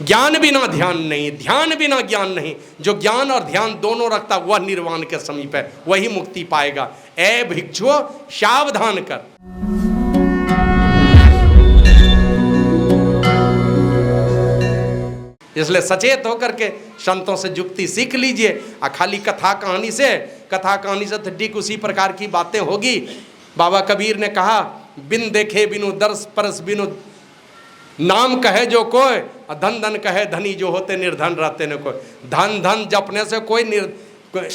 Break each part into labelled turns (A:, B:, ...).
A: ज्ञान बिना ध्यान नहीं, ध्यान बिना ज्ञान नहीं। जो ज्ञान और ध्यान दोनों रखता वह निर्वाण के समीप है, वही मुक्ति पाएगा। ए भिक्षुओ सावधान कर। इसलिए सचेत होकर के संतों से जुक्ति सीख लीजिए। आ खाली कथा कहानी से तो ठीक उसी प्रकार की बातें होगी। बाबा कबीर ने कहा, बिन देखे बिनु दर्श परस बिनु नाम कहे जो कोई, धन धन कहे धनी जो होते निर्धन रहते न कोई। धन धन जपने से कोई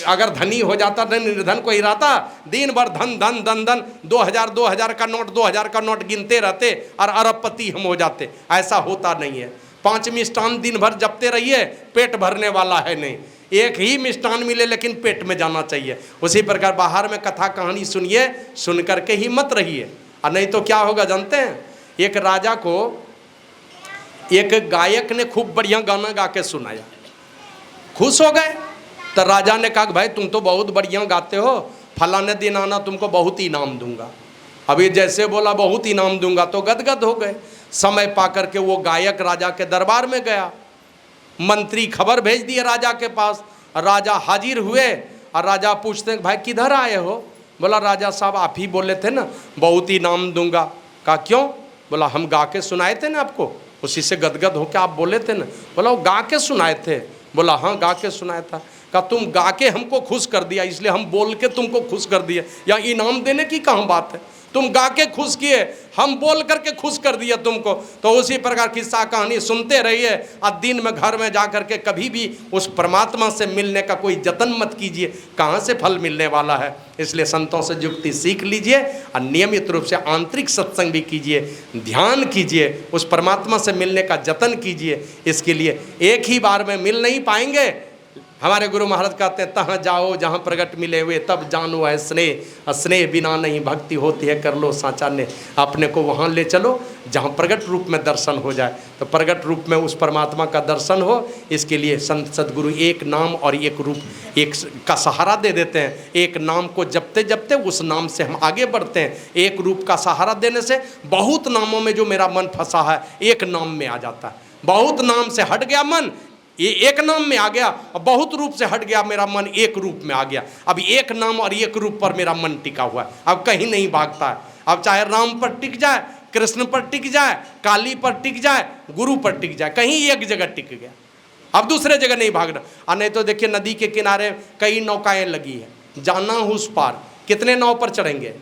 A: अगर धनी हो जाता तो निर्धन कोई रहता। दिन भर धन धन धन धन 2000 का नोट 2000 का नोट गिनते रहते और अरबपति हम हो जाते। ऐसा होता नहीं है। 5 मिष्टान दिन भर जपते रहिए, पेट भरने वाला है नहीं। एक ही मिष्टान मिले लेकिन पेट में जाना चाहिए। उसी प्रकार बाहर में कथा कहानी सुनिए, सुन करके ही मत रहिए। और नहीं तो क्या होगा जानते हैं, एक राजा को एक गायक ने खूब बढ़िया गाना गा के सुनाया, खुश हो गए। तो राजा ने कहा, भाई तुम तो बहुत बढ़िया गाते हो, फलाने दिन आना तुमको बहुत इनाम दूंगा। अभी जैसे बोला बहुत इनाम दूंगा तो गदगद हो गए। समय पाकर के वो गायक राजा के दरबार में गया। मंत्री खबर भेज दिए राजा के पास। राजा हाजिर हुए और राजा पूछते हैं, भाई किधर आए हो? बोला, राजा साहब आप ही बोले थे ना बहुत इनाम दूंगा। कहा क्यों? बोला, हम गा के सुनाए थे ना आपको, उसी से गदगद होकर आप बोले थे ना। बोला, वो गा के सुनाए थे? बोला, हाँ गा के सुनाया था। कहा तुम गा के हमको खुश कर दिया, इसलिए हम बोल के तुमको खुश कर दिए। या इनाम देने की कहाँ बात है? तुम गा के खुश किए, हम बोल करके खुश कर दिया तुमको। तो उसी प्रकार किस्सा कहानी सुनते रहिए और दिन में घर में जा करके कभी भी उस परमात्मा से मिलने का कोई जतन मत कीजिए, कहाँ से फल मिलने वाला है। इसलिए संतों से युक्ति सीख लीजिए और नियमित रूप से आंतरिक सत्संग भी कीजिए, ध्यान कीजिए, उस परमात्मा से मिलने का जतन कीजिए। इसके लिए एक ही बार में मिल नहीं पाएंगे। हमारे गुरु महाराज कहते हैं, तहाँ जाओ जहाँ प्रगट मिले हुए तब जानो है स्नेह, स्नेह बिना नहीं भक्ति होती है, कर लो साचा ने। अपने को वहाँ ले चलो जहाँ प्रगट रूप में दर्शन हो जाए। तो प्रगट रूप में उस परमात्मा का दर्शन हो, इसके लिए संत सदगुरु एक नाम और एक रूप एक का सहारा दे देते हैं। एक नाम को जपते जपते उस नाम से हम आगे बढ़ते हैं। एक रूप का सहारा देने से बहुत नामों में जो मेरा मन फंसा है एक नाम में आ जाता है। बहुत नाम से हट गया मन, ये एक नाम में आ गया। और बहुत रूप से हट गया मेरा मन, एक रूप में आ गया। अब एक नाम और एक रूप पर मेरा मन टिका हुआ है, अब कहीं नहीं भागता है। अब चाहे राम पर टिक जाए, कृष्ण पर टिक जाए, काली पर टिक जाए, गुरु पर टिक जाए, कहीं एक जगह टिक गया, अब दूसरे जगह नहीं भागना। और नहीं तो देखिए नदी के किनारे कई नौकाएं लगी है, जाना हो उस पार, कितने नाव पर चढ़ेंगे?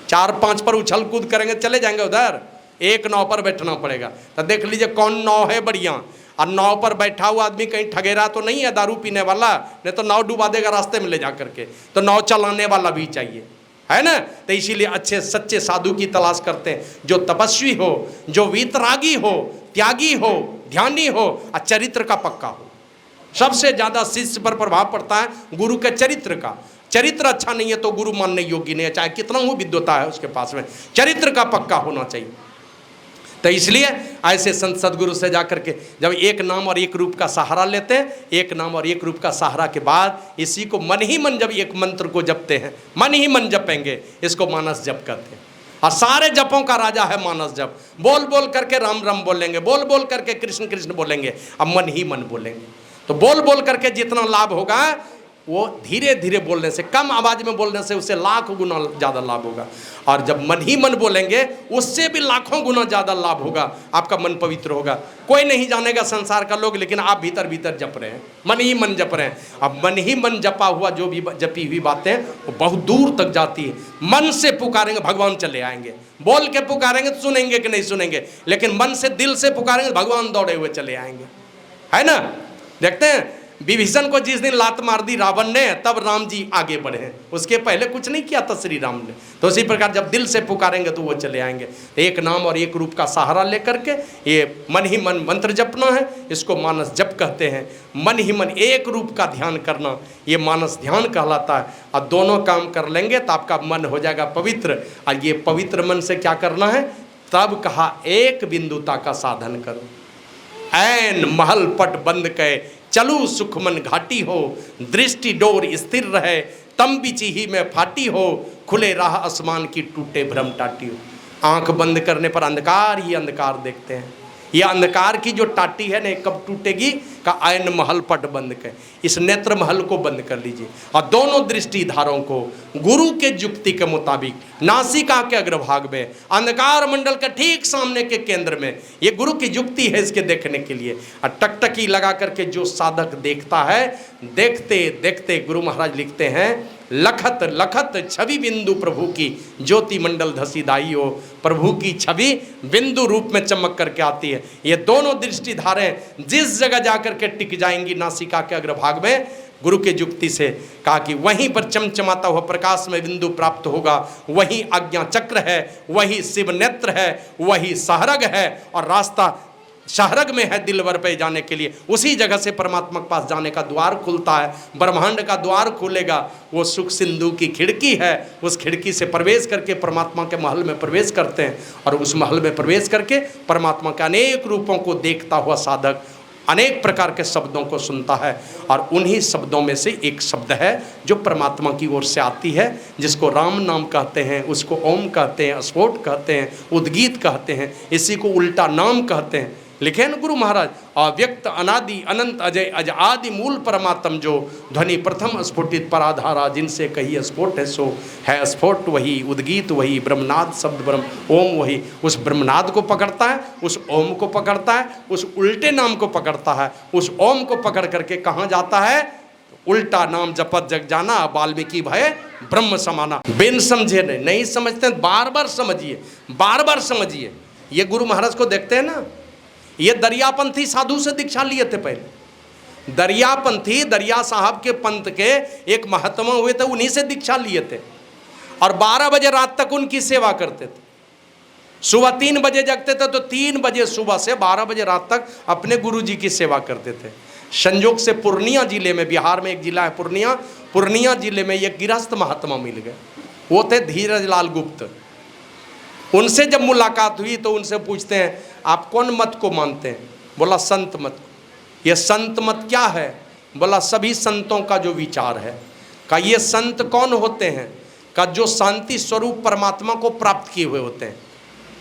A: 4-5 पर उछल कूद करेंगे, चले जाएंगे उधर। एक नाव पर बैठना पड़ेगा। तो देख लीजिए कौन नाव है बढ़िया। और नाव पर बैठा हुआ आदमी कहीं ठगेरा तो नहीं है, दारू पीने वाला, नहीं तो नाव डुबा देगा रास्ते में ले जा करके। तो नाव चलाने वाला भी चाहिए, है ना। तो इसीलिए अच्छे सच्चे साधु की तलाश करते हैं, जो तपस्वी हो, जो वीतरागी हो, त्यागी हो, ध्यानी हो और चरित्र का पक्का हो। सबसे ज्यादा शिष्य पर प्रभाव पड़ता है गुरु के चरित्र का। चरित्र अच्छा नहीं है तो गुरु मानने योग्य नहीं है, चाहे कितना वो विद्वता है उसके पास में, चरित्र का पक्का होना चाहिए। तो इसलिए ऐसे संत सदगुरु से जाकर के जब एक नाम और एक रूप का सहारा लेते हैं, एक नाम और एक रूप का सहारा के बाद इसी को मन ही मन जब एक मंत्र को जपते हैं, मन ही मन जपेंगे, इसको मानस जप कहते हैं। और सारे जपों का राजा है मानस जप। बोल बोल करके राम राम बोलेंगे, बोल बोल करके कृष्ण कृष्ण बोलेंगे, अब मन ही मन बोलेंगे। तो बोल बोल करके जितना लाभ होगा वो धीरे धीरे बोलने से, कम आवाज में बोलने से उससे लाख गुना ज़्यादा लाभ होगा। और जब मन ही मन बोलेंगे उससे भी लाखों गुना ज़्यादा लाभ होगा, आपका मन पवित्र होगा। कोई नहीं जानेगा संसार का लोग, लेकिन आप भीतर भीतर जप रहे हैं, मन ही मन जप रहे हैं। अब मन ही मन जपा हुआ जो भी जपी हुई बातें वो बहुत दूर तक जाती है। मन से पुकारेंगे भगवान चले आएंगे, बोल के पुकारेंगे तो सुनेंगे कि नहीं सुनेंगे, लेकिन मन से दिल से पुकारेंगे भगवान दौड़े हुए चले आएंगे, है ना। देखते हैं विभीषण को जिस दिन लात मार दी रावण ने, तब राम जी आगे बढ़े, उसके पहले कुछ नहीं किया था श्री राम ने। तो उसी प्रकार जब दिल से पुकारेंगे तो वो चले आएंगे। एक नाम और एक रूप का सहारा लेकर के ये मन ही मन मंत्र जपना है, इसको मानस जप कहते हैं। मन ही मन एक रूप का ध्यान करना, ये मानस ध्यान कहलाता है। और दोनों काम कर लेंगे तो आपका मन हो जाएगा पवित्र। और ये पवित्र मन से क्या करना है, तब कहा एक बिंदुता का साधन करो। ऐन महल पट बंद के चलू सुखमन घाटी हो, दृष्टि डोर स्थिर रहे तम बिची ही में फाटी हो, खुले राह आसमान की टूटे भ्रम टाटी हो। आंख बंद करने पर अंधकार ही अंधकार देखते हैं। ये अंधकार की जो टाटी है ना कब टूटेगी? का आयन महल पट बंद कर, इस नेत्र महल को बंद कर लीजिए और दोनों दृष्टिधारों को गुरु के युक्ति के मुताबिक नासिका के अग्रभाग में अंधकार मंडल के ठीक सामने के केंद्र में, ये गुरु की युक्ति है इसके देखने के लिए। और टकटकी लगा करके जो साधक देखता है, देखते देखते गुरु महाराज लिखते हैं, लखत लखत छवि बिंदु प्रभु की ज्योति मंडल धसी दाई हो, प्रभु की छवि बिंदु रूप में चमक करके आती है। ये दोनों दृष्टिधारें जिस जगह जाकर के टिक जाएंगी नासिका के अग्रभाग में, गुरु के युक्ति से कहा कि वहीं पर चमचमाता हुआ प्रकाश में बिंदु प्राप्त होगा, वही आज्ञा चक्र है, वही शिव नेत्र है, वही सहरग है और रास्ता शहरग में है दिलवर पे जाने के लिए। उसी जगह से परमात्मा के पास जाने का द्वार खुलता है, ब्रह्मांड का द्वार खुलेगा। वो सुख सिंधु की खिड़की है, उस खिड़की से प्रवेश करके परमात्मा के महल में प्रवेश करते हैं और उस महल में प्रवेश करके परमात्मा के अनेक रूपों को देखता हुआ साधक अनेक प्रकार के शब्दों को सुनता है। और उन्हीं शब्दों में से एक शब्द है जो परमात्मा की ओर से आती है, जिसको राम नाम कहते हैं, उसको ओम कहते हैं, स्फोट कहते हैं, उद्गीत कहते हैं, इसी को उल्टा नाम कहते हैं। लिखे न गुरु महाराज, अव्यक्त अनादि अनंत अजय अज आदि मूल परमात्म जो ध्वनि प्रथम स्फुटित पराधारा, जिनसे कही स्फोट है सो है स्फोट वही, उद्गीत वही, ब्रह्मनाद शब्द ब्रह्म ओम वही। उस ब्रह्मनाद को पकड़ता है, उस ओम को पकड़ता है, उस उल्टे नाम को पकड़ता है, उस ओम को पकड़ करके कहाँ जाता है? उल्टा नाम जपत जग जाना, वाल्मीकि भय ब्रह्म समाना। बिन समझे नहीं समझते, बार बार समझिए, बार बार समझिए। ये गुरु महाराज को देखते हैं ना, ये दरियापंथी साधु से दीक्षा लिए थे पहले। दरियापंथी दरिया साहब के पंथ के एक महात्मा हुए थे, उन्हीं से दीक्षा लिए थे और 12 बजे रात तक उनकी सेवा करते थे। सुबह 3 बजे जगते थे तो 3 बजे सुबह से 12 बजे रात तक अपने गुरु जी की सेवा करते थे। संयोग से पूर्णिया जिले में, बिहार में एक जिला है पूर्णिया, पूर्णिया जिले में एक गिरस्थ महात्मा मिल गए। वो थे धीरज लाल गुप्त। उनसे जब मुलाकात हुई तो उनसे पूछते हैं, आप कौन मत को मानते हैं? बोला संत मत। ये संत मत क्या है? बोला सभी संतों का जो विचार है। का ये संत कौन होते हैं? का जो शांति स्वरूप परमात्मा को प्राप्त किए हुए होते हैं,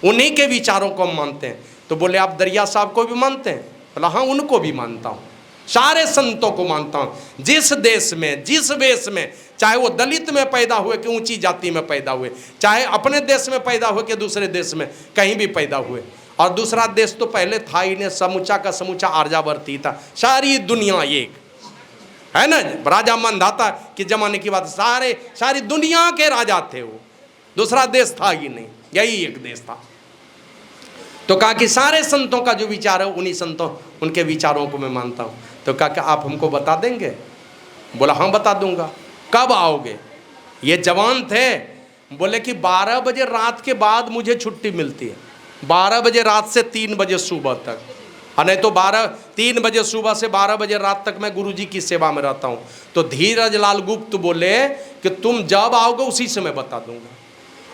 A: उन्हीं के विचारों को हम मानते हैं। तो बोले आप दरिया साहब को भी मानते हैं? बोला हाँ, उनको भी मानता हूँ, सारे संतों को मानता हूँ। जिस देश में, जिस वेश में, चाहे वो दलित में पैदा हुए कि ऊंची जाति में पैदा हुए, चाहे अपने देश में पैदा हुए कि दूसरे देश में कहीं भी पैदा हुए, और दूसरा देश तो पहले था ही नहीं, समूचा का समूचा आर्यावर्ती था, सारी दुनिया एक है ना। राजा मंधाता के जमाने की बात, सारी दुनिया के राजा थे वो, दूसरा देश था ही नहीं, यही एक देश था। तो कहा कि सारे संतों का जो विचार है उन्हीं संतों, उनके विचारों को मैं मानता हूँ। तो कहा कि आप हमको बता देंगे? बोला हाँ बता दूंगा। कब आओगे? ये जवान थे, बोले कि 12 बजे रात के बाद मुझे छुट्टी मिलती है, 12 बजे रात से 3 बजे सुबह तक, और नहीं तो 3 बजे सुबह से 12 बजे रात तक मैं गुरुजी की सेवा में रहता हूँ। तो धीरज लाल गुप्त बोले कि तुम जब आओगे उसी से मैं बता दूंगा।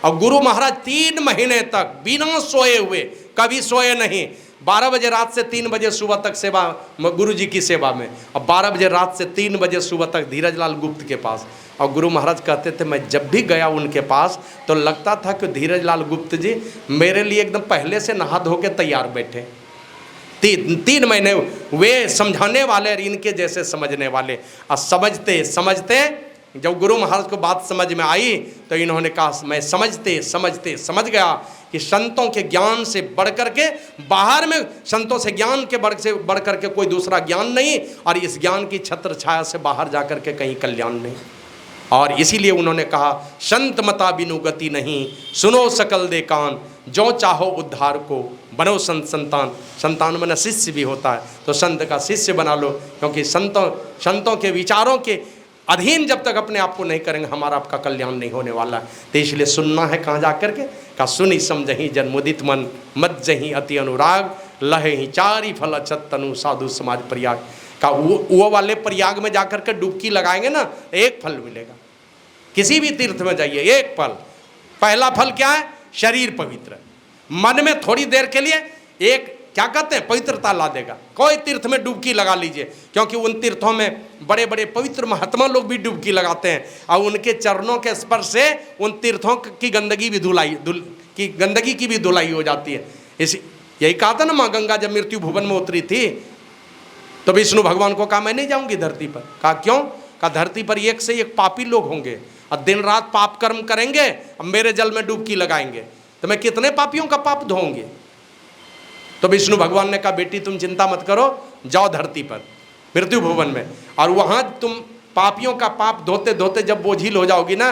A: और गुरु महाराज 3 महीने तक बिना सोए हुए, कभी सोए नहीं, 12 बजे रात से 3 बजे सुबह तक सेवा गुरु जी की सेवा में, और 12 बजे रात से 3 बजे सुबह तक धीरज लाल गुप्त के पास। और गुरु महाराज कहते थे मैं जब भी गया उनके पास तो लगता था कि धीरज लाल गुप्त जी मेरे लिए एकदम पहले से नहा धो के तैयार बैठे। 3 महीने वे समझाने वाले और इनके जैसे समझने वाले। और समझते समझते जब गुरु महाराज को बात समझ में आई तो इन्होंने कहा मैं समझते समझते समझ गया कि संतों के ज्ञान से बढ़ करके बाहर में, संतों से ज्ञान के बढ़ करके कोई दूसरा ज्ञान नहीं, और इस ज्ञान की छत्र छाया से बाहर जा करके कहीं कल्याण नहीं। और इसीलिए उन्होंने कहा संत मता बिनु गति नहीं, सुनो सकल दे कान, जो चाहो उद्धार को बनो संत संतान। संतान माने शिष्य भी होता है, तो संत का शिष्य बना लो, क्योंकि संतों के विचारों के अधीन जब तक अपने आप को नहीं करेंगे हमारा आपका कल्याण नहीं होने वाला है। तो इसलिए सुनना है कहाँ जा करके? का सुनी समझही जन्मुदित मन, मत जही अति अनुराग, लहे ही चारी फल अछत तनु साधु समाज प्रयाग। का वो वाले प्रयाग में जाकर के डुबकी लगाएंगे ना, एक फल मिलेगा। किसी भी तीर्थ में जाइए, एक फल। पहला फल क्या है? शरीर पवित्र, मन में थोड़ी देर के लिए एक क्या कहते हैं पवित्रता ला देगा। कोई तीर्थ में डुबकी लगा लीजिए, क्योंकि उन तीर्थों में बड़े बड़े पवित्र महात्मा लोग भी डुबकी लगाते हैं, और उनके चरणों के स्पर्श से उन तीर्थों की गंदगी भी धुलाई की भी धुलाई हो जाती है। यही कहा था ना, माँ गंगा जब मृत्यु भुवन में उतरी थी तो विष्णु भगवान को कहा मैं नहीं जाऊंगी धरती पर। कहा क्यों? कहा धरती पर एक से एक पापी लोग होंगे और दिन रात पाप कर्म करेंगे, अब मेरे जल में डुबकी लगाएंगे तो मैं कितने पापियों का पाप धोऊंगी। तो विष्णु भगवान ने कहा बेटी तुम चिंता मत करो, जाओ धरती पर मृत्यु भुवन में, और वहां तुम पापियों का पाप धोते धोते जब बोझिल हो जाओगी ना,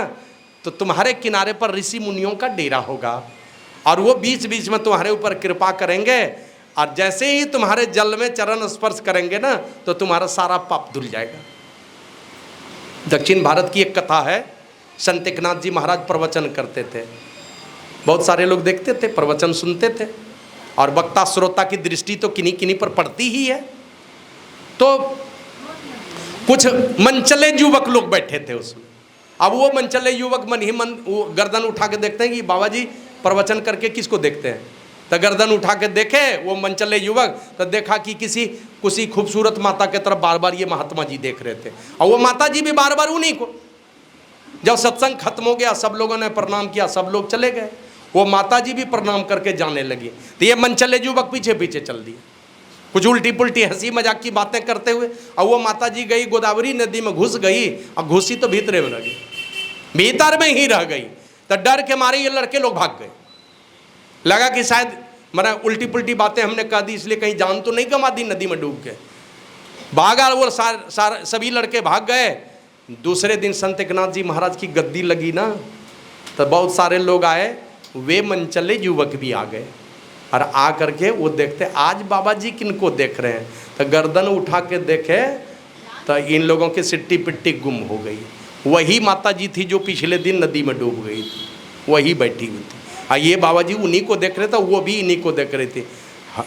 A: तो तुम्हारे किनारे पर ऋषि मुनियों का डेरा होगा और वो बीच बीच में तुम्हारे ऊपर कृपा करेंगे, और जैसे ही तुम्हारे जल में चरण स्पर्श करेंगे ना तो तुम्हारा सारा पाप धुल जाएगा। दक्षिण भारत की एक कथा है, संत एकनाथ जी महाराज प्रवचन करते थे, बहुत सारे लोग देखते थे, प्रवचन सुनते थे, और वक्ता श्रोता की दृष्टि तो किन्हीं किन्हीं पर पड़ती ही है। तो कुछ मनचले युवक लोग बैठे थे उसमें। अब वो मनचले युवक मन ही मन वो गर्दन उठा के देखते हैं कि बाबा जी प्रवचन करके किसको देखते हैं, तो गर्दन उठा के देखे वो मनचले युवक, तो देखा कि किसी खूबसूरत माता के तरफ बार बार ये महात्मा जी देख रहे थे, और वो माता जी भी बार बार उन्हीं को। जब सत्संग खत्म हो गया, सब लोगों ने प्रणाम किया, सब लोग चले गए, वो माता जी भी प्रणाम करके जाने लगी, तो ये मनचले युवक पीछे पीछे चल दिए, कुछ उल्टी पुल्टी हंसी मजाक की बातें करते हुए। और वो माता जी गई गोदावरी नदी में घुस गई, और घुसी तो भीतरे में रह गई, भीतर में ही रह गई। तो डर के मारे ये लड़के लोग भाग गए, लगा कि शायद मरा उल्टी पुल्टी बातें हमने कह दी इसलिए कहीं जान तो नहीं गंवा दी नदी में डूब के। भागा वो सभी लड़के भाग गए। दूसरे दिन संत एकनाथ जी महाराज की गद्दी लगी ना, तो बहुत सारे लोग आए, वे मनचले युवक भी आ गए, और आ करके वो देखते आज बाबा जी किनको देख रहे हैं, तो गर्दन उठा के देखे तो इन लोगों की सिट्टी पिट्टी गुम हो गई। वही माता जी थी जो पिछले दिन नदी में डूब गई थी, वही बैठी हुई थी, और ये बाबा जी उन्हीं को देख रहे थे, वो भी इन्हीं को देख रहे थे।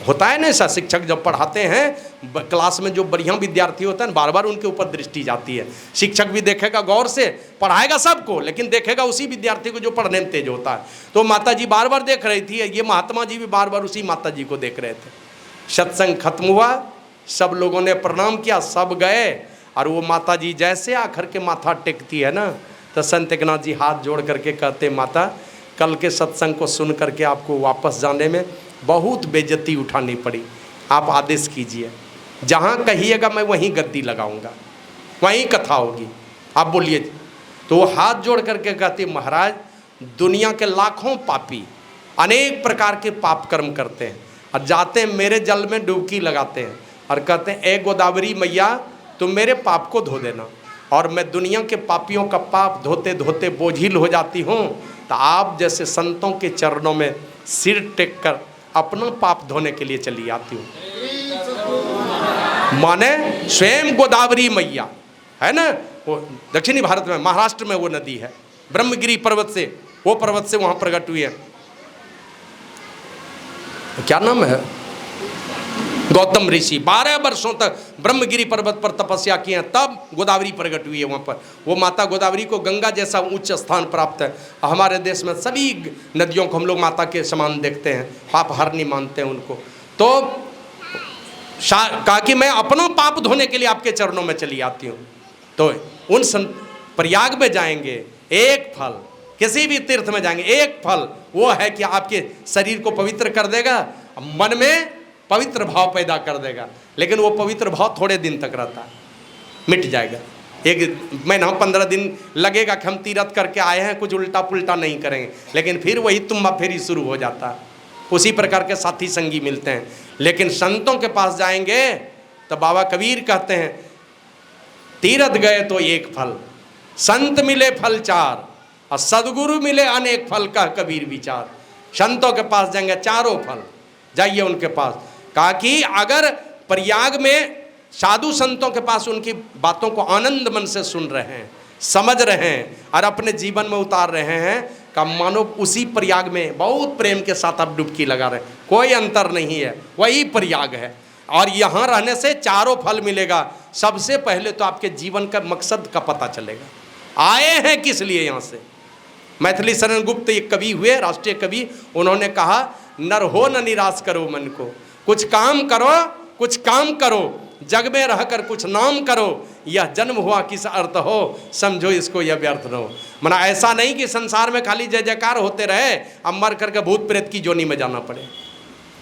A: होता है ना ऐसा, शिक्षक जब पढ़ाते हैं क्लास में जो बढ़िया विद्यार्थी होता है बार बार उनके ऊपर दृष्टि जाती है। शिक्षक भी देखेगा गौर से, पढ़ाएगा सबको, लेकिन देखेगा उसी विद्यार्थी को जो पढ़ने में तेज होता है। तो माता जी बार बार देख रही थी, ये महात्मा जी भी बार बार उसी माता जी को देख रहे थे। सत्संग खत्म हुआ, सब लोगों ने प्रणाम किया, सब गए, और वो माता जी जैसे आकर के माथा टेकती है ना, तो संत एकनाथ जी हाथ जोड़ करके कहते माता कल के सत्संग को सुन करके आपको वापस जाने में बहुत बेइज्जती उठानी पड़ी, आप आदेश कीजिए, जहाँ कहिएगा मैं वहीं गद्दी लगाऊंगा, वहीं कथा होगी, आप बोलिए। तो वो हाथ जोड़ करके कहती महाराज दुनिया के लाखों पापी अनेक प्रकार के पाप कर्म करते हैं, और जाते हैं मेरे जल में डुबकी लगाते हैं और कहते हैं ए गोदावरी मैया तुम मेरे पाप को धो देना, और मैं दुनिया के पापियों का पाप धोते धोते बोझिल हो जाती हूँ, तो आप जैसे संतों के चरणों में सिर टेक कर अपना पाप धोने के लिए चली आती हूँ। माने स्वयं गोदावरी मैया है ना, वो दक्षिणी भारत में महाराष्ट्र में वो नदी है, ब्रह्मगिरी पर्वत से, वो पर्वत से वहाँ प्रकट हुई है। क्या नाम है? गौतम ऋषि 12 वर्षों तक ब्रह्मगिरी पर्वत पर तपस्या किए हैं, तब गोदावरी प्रकट हुई है वहाँ पर। वो माता गोदावरी को गंगा जैसा उच्च स्थान प्राप्त है। हमारे देश में सभी नदियों को हम लोग माता के समान देखते हैं, पाप हरनी मानते हैं उनको। तो कहा कि मैं अपनों पाप धोने के लिए आपके चरणों में चली आती हूँ। तो उन प्रयाग में जाएंगे, एक फल, किसी भी तीर्थ में जाएंगे एक फल वो है कि आपके शरीर को पवित्र कर देगा, मन में पवित्र भाव पैदा कर देगा। लेकिन वो पवित्र भाव थोड़े दिन तक रहता है, मिट जाएगा। एक महीना 15 दिन लगेगा कि हम तीर्थ करके आए हैं, कुछ उल्टा पुल्टा नहीं करेंगे, लेकिन फिर वही तुम्बा फेरी शुरू हो जाता है। उसी प्रकार के साथी संगी मिलते हैं। लेकिन संतों के पास जाएंगे तो बाबा कबीर कहते हैं तीर्थ गए तो एक फल, संत मिले फल 4, और सदगुरु मिले अनेक फल का कबीर विचार। संतों के पास जाएंगे चारों फल, जाइए उनके पास। कहा कि अगर प्रयाग में साधु संतों के पास उनकी बातों को आनंद मन से सुन रहे हैं, समझ रहे हैं और अपने जीवन में उतार रहे हैं, का मानो उसी प्रयाग में बहुत प्रेम के साथ आप डुबकी लगा रहे हैं, कोई अंतर नहीं है, वही प्रयाग है। और यहाँ रहने से चारों फल मिलेगा। सबसे पहले तो आपके जीवन का मकसद का पता चलेगा, आए हैं किस लिए यहाँ से। मैथिली शरण गुप्त एक कवि हुए, राष्ट्रीय कवि, उन्होंने कहा नर हो न निराश करो मन को, कुछ काम करो, कुछ काम करो, जग में रहकर कुछ नाम करो, यह जन्म हुआ किस अर्थ हो, समझो इसको यह व्यर्थ न हो। मना ऐसा नहीं कि संसार में खाली जय जयकार होते रहे, अब मर करके भूत प्रेत की जोनी में जाना पड़े।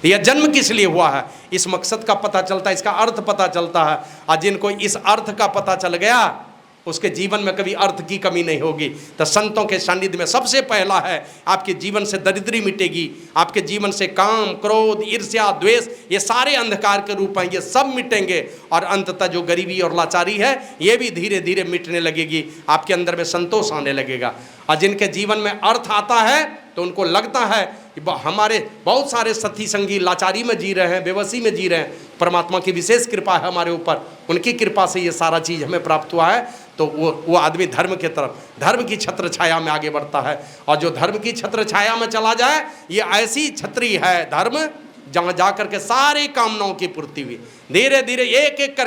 A: यह जन्म किस लिए हुआ है, इस मकसद का पता चलता है, इसका अर्थ पता चलता है। और जिनको इस अर्थ का पता चल गया उसके जीवन में कभी अर्थ की कमी नहीं होगी। तो संतों के सानिध्य में सबसे पहला है, आपके जीवन से दरिद्री मिटेगी, आपके जीवन से काम, क्रोध, ईर्ष्या, द्वेष, ये सारे अंधकार के रूप हैं, ये सब मिटेंगे। और अंततः जो गरीबी और लाचारी है ये भी धीरे धीरे मिटने लगेगी, आपके अंदर में संतोष आने लगेगा। और जिनके जीवन में अर्थ आता है तो उनको लगता है कि हमारे बहुत सारे साथी संगी लाचारी में जी रहे हैं, बेबसी में जी रहे हैं, परमात्मा की विशेष कृपा है हमारे ऊपर, उनकी कृपा से ये सारा चीज़ हमें प्राप्त हुआ है। तो वो आदमी धर्म के तरफ, धर्म की छत्र छाया में आगे बढ़ता है। और जो धर्म की छत्र छाया में चला जाए, ये ऐसी छतरी है धर्म जहाँ जा करके सारी कामनाओं की पूर्ति हुई, धीरे धीरे एक एक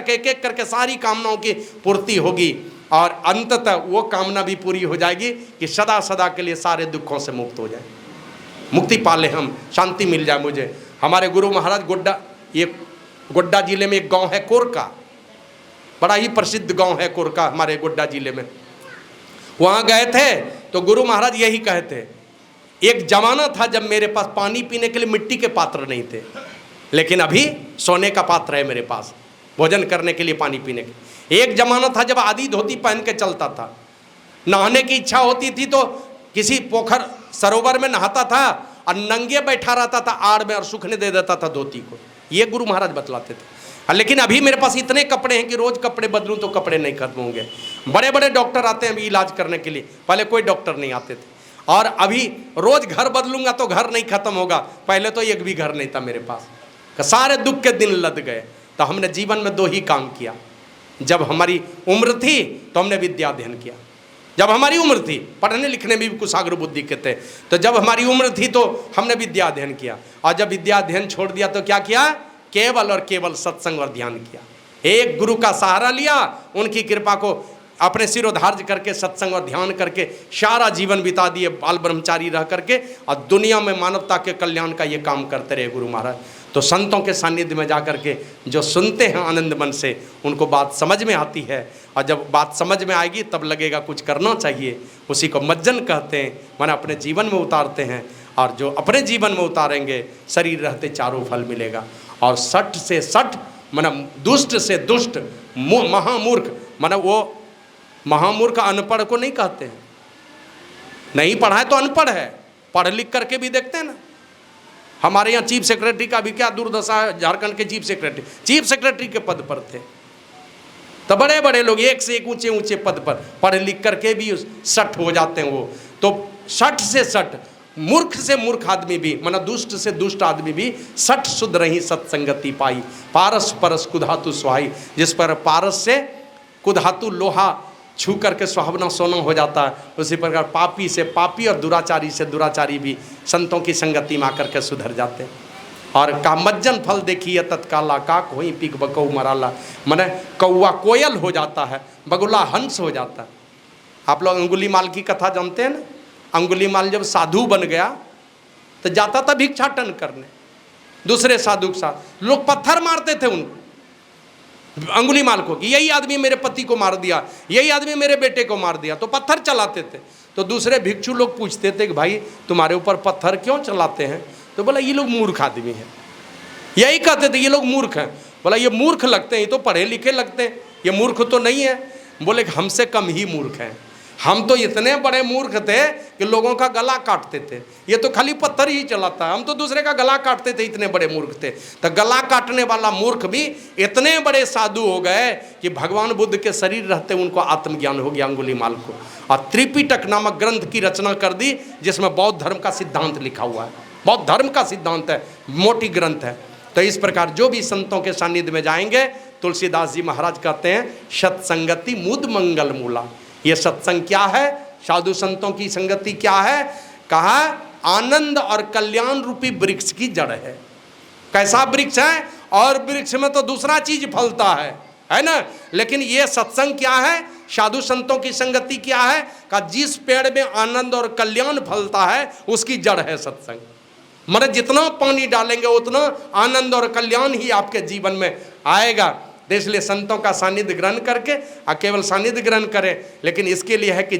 A: करके सारी कामनाओं की पूर्ति होगी। और अंततः वो कामना भी पूरी हो जाएगी कि सदा सदा के लिए सारे दुखों से मुक्त हो जाए, मुक्ति पा ले, हम शांति मिल जाए मुझे। हमारे गुरु महाराज गोड्डा, ये गोड्डा जिले में एक गांव है कोरका, बड़ा ही प्रसिद्ध गांव है कोरका हमारे गोड्डा जिले में। वहाँ गए थे तो गुरु महाराज यही कहते, एक जमाना था जब मेरे पास पानी पीने के लिए मिट्टी के पात्र नहीं थे, लेकिन अभी सोने का पात्र है मेरे पास भोजन करने के लिए, पानी पीने के। एक जमाना था जब आधी धोती पहन के चलता था, नहाने की इच्छा होती थी तो किसी पोखर सरोवर में नहाता था और नंगे बैठा रहता था आड़ में और सूखने दे देता था धोती को, ये गुरु महाराज बतलाते थे। लेकिन अभी मेरे पास इतने कपड़े हैं कि रोज कपड़े बदलूं तो कपड़े नहीं खत्म होंगे। बड़े बड़े डॉक्टर आते हैं अभी इलाज करने के लिए, पहले कोई डॉक्टर नहीं आते थे। और अभी रोज घर बदलूंगा तो घर नहीं खत्म होगा, पहले तो एक भी घर नहीं था मेरे पास, सारे दुख के दिन लद गए। तो हमने जीवन में दो ही काम किया, जब हमारी उम्र थी तो हमने विद्या अध्ययन किया, जब हमारी उम्र थी, पढ़ने लिखने में भी कुशाग्र बुद्धि के थे, तो जब हमारी उम्र थी तो हमने विद्या अध्ययन किया। और जब विद्या अध्ययन छोड़ दिया तो क्या किया, केवल और केवल सत्संग और ध्यान किया। एक गुरु का सहारा लिया, उनकी कृपा को अपने सिरोधार्य करके सत्संग और ध्यान करके सारा जीवन बिता दिए, बाल ब्रह्मचारी रह करके, और दुनिया में मानवता के कल्याण का ये काम करते रहे गुरु महाराज। तो संतों के सानिध्य में जाकर के जो सुनते हैं आनंद मन से, उनको बात समझ में आती है। और जब बात समझ में आएगी तब लगेगा कुछ करना चाहिए, उसी को मज्जन कहते हैं, माने अपने जीवन में उतारते हैं। और जो अपने जीवन में उतारेंगे, शरीर रहते चारों फल मिलेगा। और सठ से सठ माना दुष्ट से दुष्ट, महामूर्ख, माना वो महामूर्ख अनपढ़ को नहीं कहते हैं, नहीं पढ़ा है तो अनपढ़ है, पढ़ लिख करके भी देखते हैं ना। हमारे यहाँ चीफ सेक्रेटरी का भी क्या दुर्दशा है, झारखंड के चीफ सेक्रेटरी के पद पर थे, तो बड़े बड़े लोग एक से एक ऊंचे ऊंचे पद पर पढ़ लिख करके भी सठ हो जाते हैं वो। तो सठ से सठ, मूर्ख से मूर्ख आदमी भी, माना दुष्ट से दुष्ट आदमी भी, सठ शुद्ध रही सत्संगति पाई, पारस परस कुधातु सुहाई। जिस पर पारस से कुधातु लोहा छू करके सुहावना सोना हो जाता है, उसी प्रकार पापी से पापी और दुराचारी से दुराचारी भी संतों की संगति में आकर के सुधर जाते हैं। और कामज्जन फल देखिए तत्काला, काक होई पीक बकऊ मराला, माने कौआ कोयल हो जाता है, बगुला हंस हो जाता है। आप लोग अंगुलीमाल की कथा जानते हैं ना, अंगुलीमाल जब साधु बन गया तो जाता था भिक्षाटन करने दूसरे साधु के साथ, लोग पत्थर मारते थे उनको, अंगुलीमाल को, कि यही आदमी मेरे पति को मार दिया, यही आदमी मेरे बेटे को मार दिया, तो पत्थर चलाते थे। तो दूसरे भिक्षु लोग पूछते थे कि भाई तुम्हारे ऊपर पत्थर क्यों चलाते हैं, तो बोला ये लोग मूर्ख आदमी हैं, यही कहते थे ये लोग मूर्ख हैं। बोला ये मूर्ख लगते हैं, ये तो पढ़े लिखे लगते हैं, ये मूर्ख तो नहीं है। बोले हमसे कम ही मूर्ख हैं, हम तो इतने बड़े मूर्ख थे कि लोगों का गला काटते थे, ये तो खाली पत्थर ही चलाता है, हम तो दूसरे का गला काटते थे, इतने बड़े मूर्ख थे। तो गला काटने वाला मूर्ख भी इतने बड़े साधु हो गए कि भगवान बुद्ध के शरीर रहते उनको आत्मज्ञान हो गया अंगुलीमाल को, और त्रिपिटक नामक ग्रंथ की रचना कर दी, जिसमें बौद्ध धर्म का सिद्धांत लिखा हुआ है, बौद्ध धर्म का सिद्धांत है, मोटी ग्रंथ है। तो इस प्रकार जो भी संतों के सानिध्य में जाएंगे, तुलसीदास जी महाराज कहते हैं सत्संगति मुद मंगल मूला। ये सत्संग क्या है, साधु संतों की संगति क्या है, कहा आनंद और कल्याण रूपी वृक्ष की जड़ है। कैसा वृक्ष है, और वृक्ष में तो दूसरा चीज फलता है ना, लेकिन ये सत्संग क्या है, साधु संतों की संगति क्या है, का जिस पेड़ में आनंद और कल्याण फलता है उसकी जड़ है सत्संग। मतलब जितना पानी डालेंगे उतना आनंद और कल्याण ही आपके जीवन में आएगा। तो इसलिए संतों का सानिध्य ग्रहण करके केवल सानिध्य ग्रहण करें, लेकिन इसके लिए है कि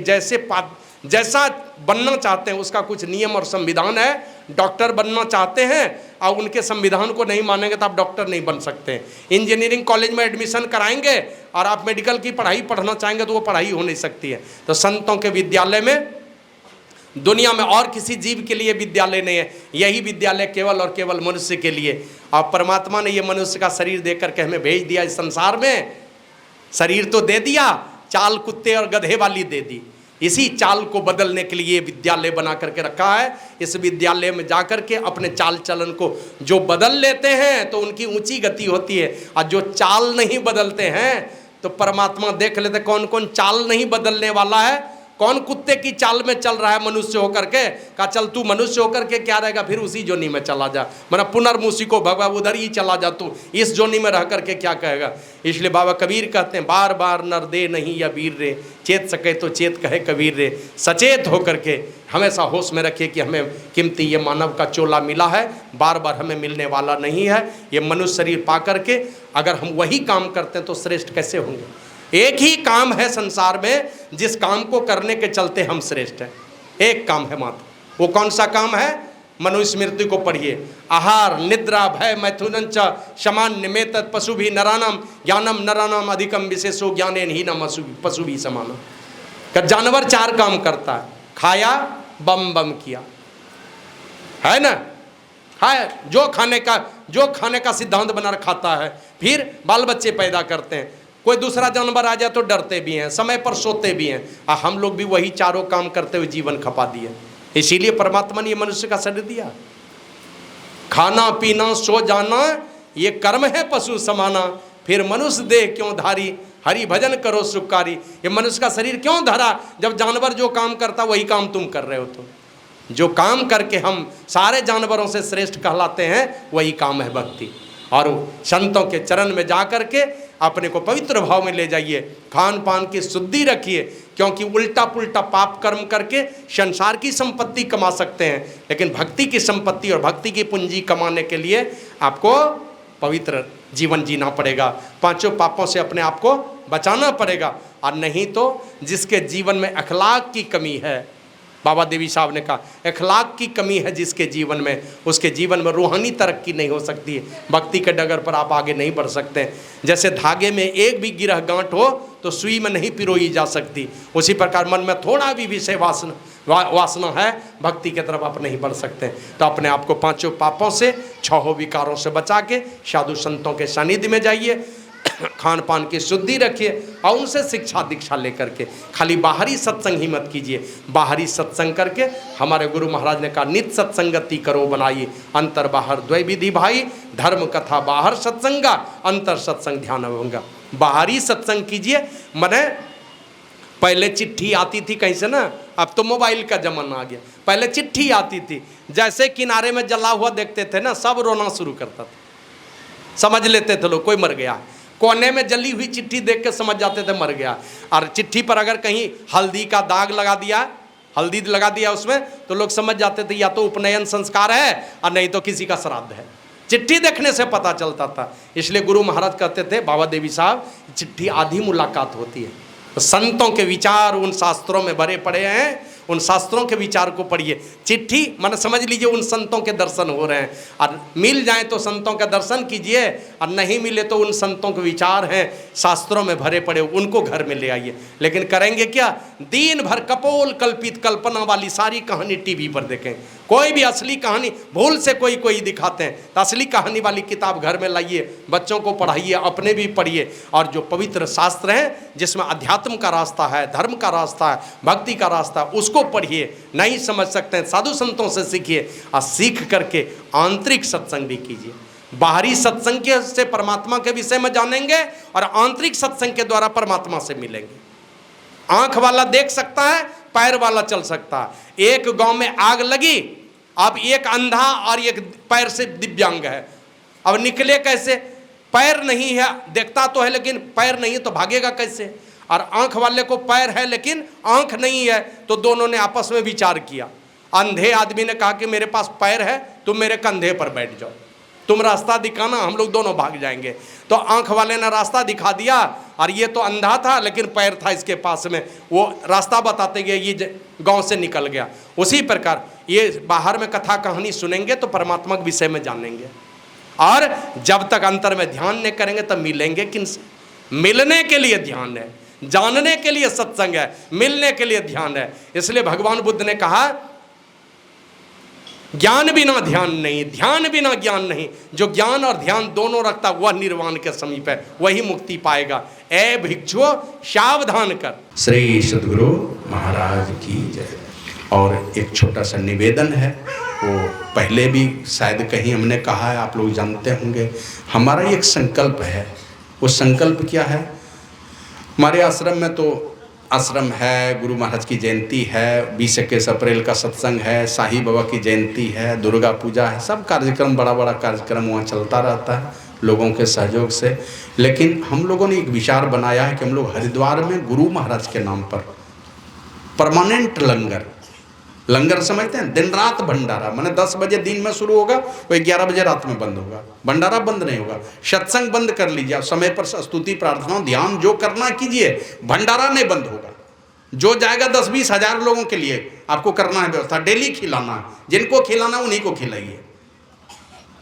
A: जैसा बनना चाहते हैं उसका कुछ नियम और संविधान है। डॉक्टर बनना चाहते हैं और उनके संविधान को नहीं मानेंगे तो आप डॉक्टर नहीं बन सकते। इंजीनियरिंग कॉलेज में एडमिशन कराएंगे और आप मेडिकल की पढ़ाई पढ़ना चाहेंगे तो वो पढ़ाई हो नहीं सकती है। तो संतों के विद्यालय में दुनिया में और किसी जीव के लिए विद्यालय नहीं है, यही विद्यालय केवल और केवल मनुष्य के लिए। और परमात्मा ने ये मनुष्य का शरीर दे करके हमें भेज दिया इस संसार में। शरीर तो दे दिया, चाल कुत्ते और गधे वाली दे दी। इसी चाल को बदलने के लिए विद्यालय बना करके रखा है। इस विद्यालय में जाकर के अपने चाल चलन को जो बदल लेते हैं तो उनकी ऊंची गति होती है, और जो चाल नहीं बदलते हैं तो परमात्मा देख लेते कौन कौन चाल नहीं बदलने वाला है, कौन कुत्ते की चाल में चल रहा है मनुष्य होकर के। कहा चल तू मनुष्य होकर के क्या रहेगा, फिर उसी जोनी में चला जा, मतलब पुनर्मुसी को भगवा उधर ही चला जा, तू इस जोनी में रह करके क्या कहेगा। इसलिए बाबा कबीर कहते हैं बार बार नर दे नहीं या वीर रे, चेत सके तो चेत कहे कबीर रे। सचेत होकर के हमेशा होश में रखिए कि हमें कीमती ये मानव का चोला मिला है, बार बार हमें मिलने वाला नहीं है। ये मनुष्य शरीर पा करके अगर हम वही काम करते हैं तो श्रेष्ठ कैसे होंगे। एक ही काम है संसार में जिस काम को करने के चलते हम श्रेष्ठ हैं, एक काम है मात्र। वो कौन सा काम है? मनुस्मृति को पढ़िए। आहार निद्रा भय मैथुनं च सामान्य में तत् पशु भी नरानम ज्ञानम नरानम अधिकम विशेषो ज्ञानेन हीनम पशु भी समानम। जानवर चार काम करता है, खाया बम बम किया, है ना, खाया जो खाने का सिद्धांत बना खाता है, फिर बाल बच्चे पैदा करते हैं। कोई दूसरा जानवर आ जाए तो डरते भी हैं, समय पर सोते भी हैं, और हम लोग भी वही चारों काम करते हुए जीवन खपा दिए। इसीलिए परमात्मा ने ये मनुष्य का शरीर दिया। खाना पीना सो जाना ये कर्म है पशु समाना, फिर मनुष्य देह क्यों धारी, हरि भजन करो सुखकारी। ये मनुष्य का शरीर क्यों धरा? जब जानवर जो काम करता वही काम तुम कर रहे हो। तो जो काम करके हम सारे जानवरों से श्रेष्ठ कहलाते हैं वही काम है भक्ति। और संतों के चरण में जा करके अपने को पवित्र भाव में ले जाइए, खान पान की शुद्धि रखिए, क्योंकि उल्टा पुल्टा पाप कर्म करके संसार की संपत्ति कमा सकते हैं, लेकिन भक्ति की संपत्ति और भक्ति की पूंजी कमाने के लिए आपको पवित्र जीवन जीना पड़ेगा। पांचों पापों से अपने आप को बचाना पड़ेगा। और नहीं तो जिसके जीवन में अखलाक की कमी है, बाबा देवी साहब ने कहा अखलाक की कमी है जिसके जीवन में, उसके जीवन में रूहानी तरक्की नहीं हो सकती है। भक्ति के डगर पर आप आगे नहीं बढ़ सकते। जैसे धागे में एक भी गिरह गांठ हो तो सुई में नहीं पिरोई जा सकती, उसी प्रकार मन में थोड़ा भी विषय वासना है, भक्ति की तरफ आप नहीं बढ़ सकते। तो अपने आप को पांचों पापों से, छहों विकारों से बचा के साधु संतों के सानिध्य में जाइए, खान पान की शुद्धि रखिए और उनसे शिक्षा दीक्षा लेकर के खाली बाहरी सत्संग ही मत कीजिए। बाहरी सत्संग करके हमारे गुरु महाराज ने कहा नित्य सत्संगति करो बनाई, अंतर बाहर द्वय विधि भाई, धर्म कथा बाहर सत्संगा, अंतर सत्संग ध्यान होगा। बाहरी सत्संग कीजिए, मने पहले चिट्ठी आती थी कहीं से ना, अब तो मोबाइल का जमाना आ गया। पहले चिट्ठी आती थी, जैसे किनारे में जला हुआ देखते थे ना, सब रोना शुरू करता था, समझ लेते थे लोग कोई मर गया। कोने में जली हुई चिट्ठी देख के समझ जाते थे मर गया। और चिट्ठी पर अगर कहीं हल्दी का दाग लगा दिया, हल्दी लगा दिया उसमें, तो लोग समझ जाते थे या तो उपनयन संस्कार है और नहीं तो किसी का श्राद्ध है। चिट्ठी देखने से पता चलता था। इसलिए गुरु महाराज कहते थे, बाबा देवी साहब, चिट्ठी आधी मुलाकात होती है। तो संतों के विचार उन शास्त्रों में भरे पड़े हैं, उन शास्त्रों के विचार को पढ़िए। चिट्ठी मन समझ लीजिए उन संतों के दर्शन हो रहे हैं, और मिल जाए तो संतों का दर्शन कीजिए, और नहीं मिले तो उन संतों के विचार हैं शास्त्रों में भरे पड़े, उनको घर में ले आइए। लेकिन करेंगे क्या? दिन भर कपोल कल्पित कल्पना वाली सारी कहानी टीवी पर देखें। कोई भी असली कहानी भूल से कोई दिखाते हैं, तो असली कहानी वाली किताब घर में लाइए, बच्चों को पढ़ाइए, अपने भी पढ़िए। और जो पवित्र शास्त्र हैं जिसमें अध्यात्म का रास्ता है, धर्म का रास्ता है, भक्ति का रास्ता है, उसको पढ़िए। नहीं समझ सकते हैं साधु संतों से सीखिए, और सीख करके आंतरिक सत्संग भी कीजिए। बाहरी सत्संग के से परमात्मा के विषय में जानेंगे और आंतरिक सत्संग के द्वारा परमात्मा से मिलेंगे। आंख वाला देख सकता है, पैर वाला चल सकता है। एक गांव में आग लगी, अब एक अंधा और एक पैर से दिव्यांग है, अब निकले कैसे? पैर नहीं है, देखता तो है लेकिन पैर नहीं है, तो भागेगा कैसे? और आंख वाले को पैर है लेकिन आंख नहीं है, तो दोनों ने आपस में विचार किया। अंधे आदमी ने कहा कि मेरे पास पैर है, तुम मेरे कंधे पर बैठ जाओ। तुम रास्ता दिखाना, हम लोग दोनों भाग जाएंगे। तो आंख वाले ने रास्ता दिखा दिया, और ये तो अंधा था लेकिन पैर था इसके पास में, वो रास्ता बताते गए, ये गांव से निकल गया। उसी प्रकार ये बाहर में कथा कहानी सुनेंगे तो परमात्मा के विषय में जानेंगे, और जब तक अंतर में ध्यान नहीं करेंगे तब मिलेंगे किनसे? मिलने के लिए ध्यान है, जानने के लिए सत्संग है, मिलने के लिए ध्यान है। इसलिए भगवान बुद्ध ने कहा, ज्ञान बिना ध्यान नहीं, ध्यान बिना ज्ञान नहीं। जो ज्ञान और ध्यान दोनों रखता वह निर्वाण के समीप है, वही मुक्ति पाएगा। ए भिक्षुओ सावधान कर। श्री सद्गुरु महाराज की जय। और एक छोटा सा निवेदन है, वो पहले भी शायद कहीं हमने कहा है, आप लोग जानते होंगे। हमारा एक संकल्प है, वो संकल्प क्या है? हमारे आश्रम में तो आश्रम है, गुरु महाराज की जयंती है, 20-21 अप्रैल का सत्संग है, साईं बाबा की जयंती है, दुर्गा पूजा है, सब कार्यक्रम, बड़ा बड़ा कार्यक्रम वहाँ चलता रहता है लोगों के सहयोग से। लेकिन हम लोगों ने एक विचार बनाया है कि हम लोग हरिद्वार में गुरु महाराज के नाम पर परमानेंट लंगर समझते हैं, दिन रात भंडारा, माने 10 बजे दिन में शुरू होगा, वो 11 बजे रात में बंद होगा। भंडारा बंद नहीं होगा, सत्संग बंद कर लीजिए, समय पर स्तुति प्रार्थना ध्यान जो करना कीजिए, भंडारा नहीं बंद होगा। जो जाएगा 10-20 हज़ार लोगों के लिए आपको करना है व्यवस्था, डेली खिलाना है, जिनको खिलाना उन्हीं को खिलाइए।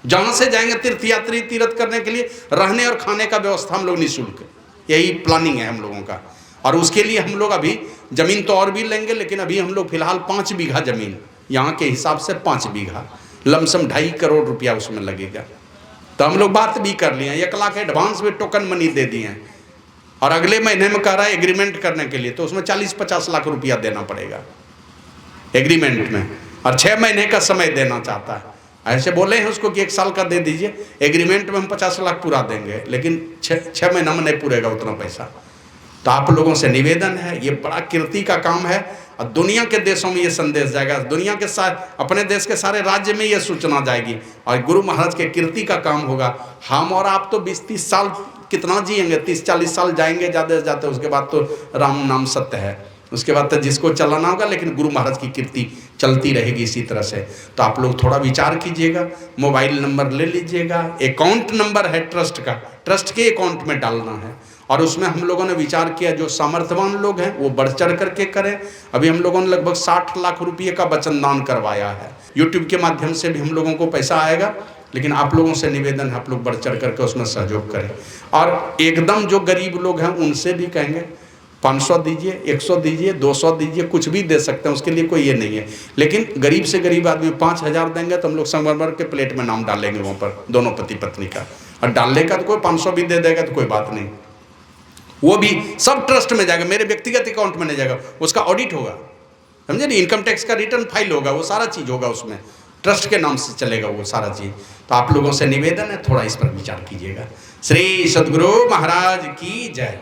A: जहाँ से जाएंगे तीर्थयात्री तीर्थ करने के लिए, रहने और खाने का व्यवस्था हम लोग निःशुल्क, यही प्लानिंग है हम लोगों का। और उसके लिए हम लोग अभी ज़मीन तो और भी लेंगे, लेकिन अभी हम लोग फिलहाल 5 बीघा ज़मीन, यहाँ के हिसाब से 5 बीघा, लमसम 2.5 करोड़ रुपया उसमें लगेगा। तो हम लोग बात भी कर लिए हैं, 1 लाख एडवांस में टोकन मनी दे दिए हैं, और अगले महीने में कह रहा है एग्रीमेंट करने के लिए, तो उसमें 40-50 लाख रुपया देना पड़ेगा एग्रीमेंट में, और 6 महीने का समय देना चाहता है। ऐसे बोले हैं उसको कि 1 साल का दे दीजिए, एग्रीमेंट में हम 50 लाख पूरा देंगे, लेकिन 6 महीना में नहीं पूरेगा उतना पैसा। तो आप लोगों से निवेदन है, ये बड़ा कीर्ति का काम है, और दुनिया के देशों में ये संदेश जाएगा, दुनिया के अपने देश के सारे राज्य में ये सूचना जाएगी, और गुरु महाराज के कीर्ति का काम होगा। हम और आप तो 20-30 साल कितना जिएंगे, 30-40 साल जाएंगे ज़्यादा से ज़्यादा, उसके बाद तो राम नाम सत्य है, उसके बाद तो जिसको चलाना होगा, लेकिन गुरु महाराज की कीर्ति चलती रहेगी इसी तरह से। तो आप लोग थोड़ा विचार कीजिएगा, मोबाइल नंबर ले लीजिएगा, अकाउंट नंबर है ट्रस्ट का, ट्रस्ट के अकाउंट में डालना है, और उसमें हम लोगों ने विचार किया जो सामर्थ्यवान लोग हैं वो बढ़ चढ़ करके करें। अभी हम लोगों ने लगभग 60 लाख रुपये का वचन दान करवाया है, यूट्यूब के माध्यम से भी हम लोगों को पैसा आएगा, लेकिन आप लोगों से निवेदन है आप लोग बढ़ चढ़ करके उसमें सहयोग करें। और एकदम जो गरीब लोग हैं उनसे भी कहेंगे 500 दीजिए, 100 दीजिए, 200 दीजिए, कुछ भी दे सकते हैं, उसके लिए कोई ये नहीं है। लेकिन गरीब से गरीब आदमी 5000 देंगे तो हम लोग संगमरमर के प्लेट में नाम डालेंगे वहाँ पर, दोनों पति पत्नी का, और डालने का तो कोई 500 भी दे देगा तो कोई बात नहीं, वो भी सब ट्रस्ट में जाएगा, मेरे व्यक्तिगत अकाउंट में नहीं जाएगा, उसका ऑडिट होगा, समझे नहीं, इनकम टैक्स का रिटर्न फाइल होगा, वो सारा चीज़ होगा उसमें, ट्रस्ट के नाम से चलेगा वो सारा चीज़। तो आप लोगों से निवेदन है थोड़ा इस पर विचार कीजिएगा। श्री सद्गुरु महाराज की जय।